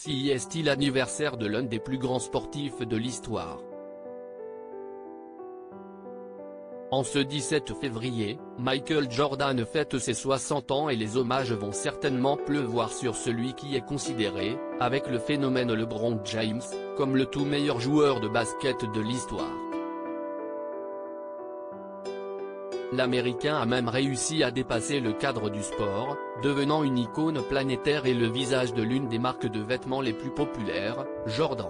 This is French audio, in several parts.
Si est-il l'anniversaire de l'un des plus grands sportifs de l'histoire. En ce 17 février, Michael Jordan fête ses 60 ans et les hommages vont certainement pleuvoir sur celui qui est considéré, avec le phénomène LeBron James, comme le tout meilleur joueur de basket de l'histoire. L'Américain a même réussi à dépasser le cadre du sport, devenant une icône planétaire et le visage de l'une des marques de vêtements les plus populaires, Jordan.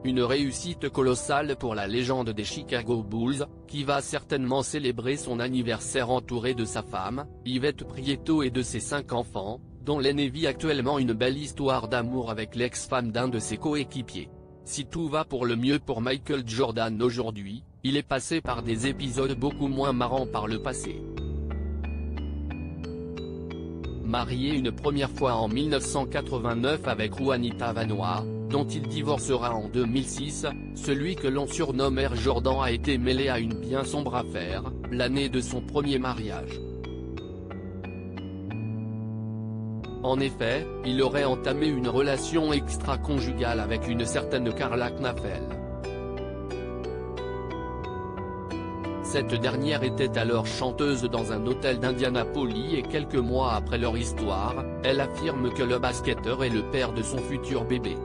Une réussite colossale pour la légende des Chicago Bulls, qui va certainement célébrer son anniversaire entouré de sa femme, Yvette Prieto et de ses 5 enfants, dont l'aîné vit actuellement une belle histoire d'amour avec l'ex-femme d'un de ses coéquipiers. Si tout va pour le mieux pour Michael Jordan aujourd'hui, il est passé par des épisodes beaucoup moins marrants par le passé. Marié une première fois en 1989 avec Juanita Vanoa, dont il divorcera en 2006, celui que l'on surnomme Air Jordan a été mêlé à une bien sombre affaire, l'année de son premier mariage. En effet, il aurait entamé une relation extra-conjugale avec une certaine Karla Knafel. Cette dernière était alors chanteuse dans un hôtel d'Indianapolis et quelques mois après leur histoire, elle affirme que le basketteur est le père de son futur bébé.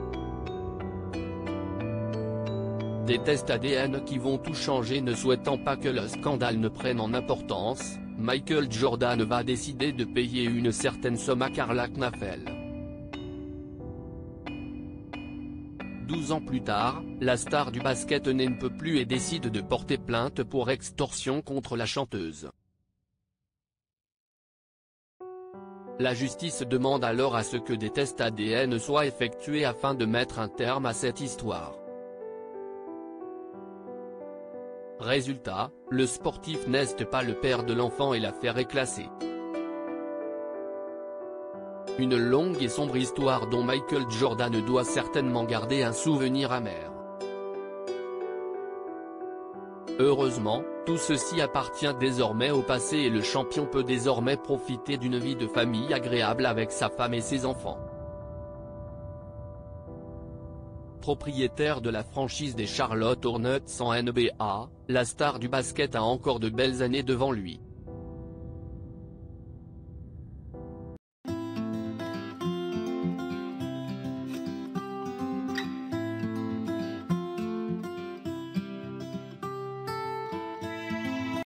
Des tests ADN qui vont tout changer. Ne souhaitant pas que le scandale ne prenne en importance, Michael Jordan va décider de payer une certaine somme à Karla Knafel. 12 ans plus tard, la star du basket n'en peut plus et décide de porter plainte pour extorsion contre la chanteuse. La justice demande alors à ce que des tests ADN soient effectués afin de mettre un terme à cette histoire. Résultat, le sportif n'est pas le père de l'enfant et l'affaire est classée. Une longue et sombre histoire dont Michael Jordan doit certainement garder un souvenir amer. Heureusement, tout ceci appartient désormais au passé et le champion peut désormais profiter d'une vie de famille agréable avec sa femme et ses enfants. Propriétaire de la franchise des Charlotte Hornets en NBA, la star du basket a encore de belles années devant lui.